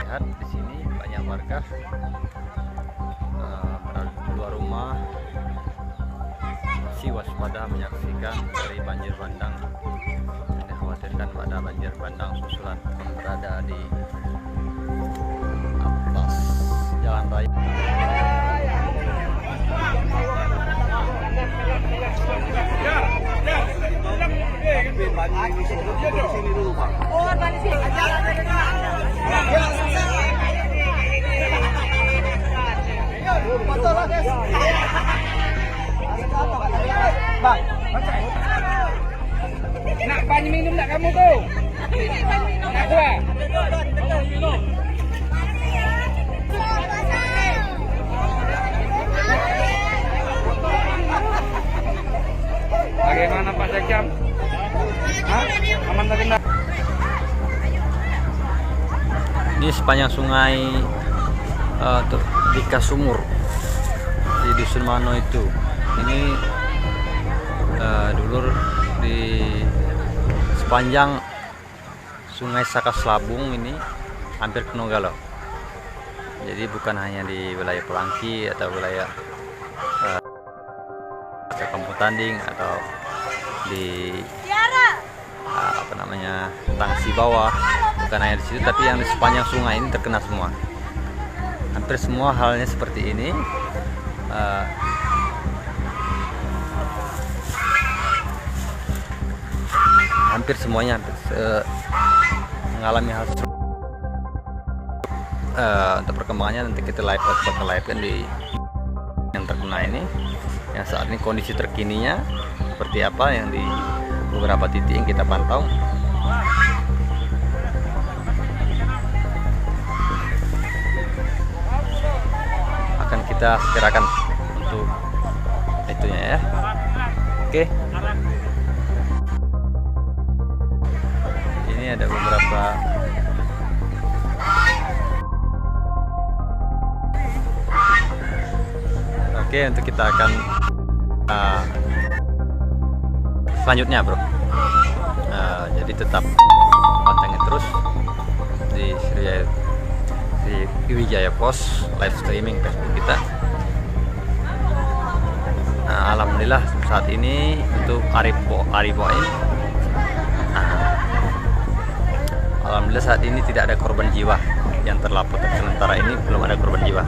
Lihat di sini banyak warga keluar rumah masih waspada menyaksikan dari banjir bandang. Dikhawatirkan pada banjir bandang susulan yang berada di atas jalan raya. Bang, nak banyak minum tak kamu tu? Nak kuah? Bagaimana Pak Sekam? Aman tak kena? Ini sepanjang sungai di Kasumur di Dusun Mano itu. Ini dulur di sepanjang Sungai Sakaslabung ini hampir ke Nonggala. Jadi bukan hanya di wilayah Pelangki atau wilayah Kampung Tanding atau di Tangsi bawah, bukan hanya di situ, tapi yang di sepanjang sungai ini terkena semua. Hampir semua halnya seperti ini. Hampir semuanya mengalami hal untuk perkembangannya nanti kita bakal live-kan di yang terkena ini, yang saat ini kondisi terkininya seperti apa yang di beberapa titik yang kita pantau. Akan kita segerakan untuk itunya ya. Oke. Ini ada beberapa Oke, untuk kita akan selanjutnya bro, jadi tetap pantengin terus di Wijaya Pos live streaming Facebook kita. Alhamdulillah saat ini untuk Aribo ini, alhamdulillah saat ini tidak ada korban jiwa yang terlapor. Sementara ini belum ada korban jiwa.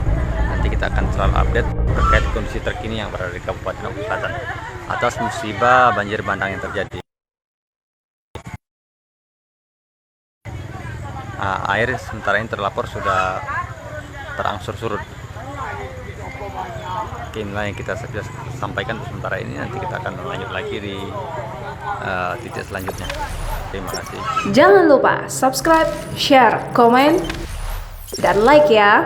Nanti kita akan selalu update terkait kondisi terkini yang berada di Kabupaten Lombok Selatan atas musibah banjir bandang yang terjadi. Air sementara ini terlapor sudah terangsur surut. Oke, inilah yang kita sudah sampaikan untuk sementara ini. Nanti kita akan lanjut lagi di titik selanjutnya. Terima kasih. Jangan lupa subscribe, share, komen, dan like ya.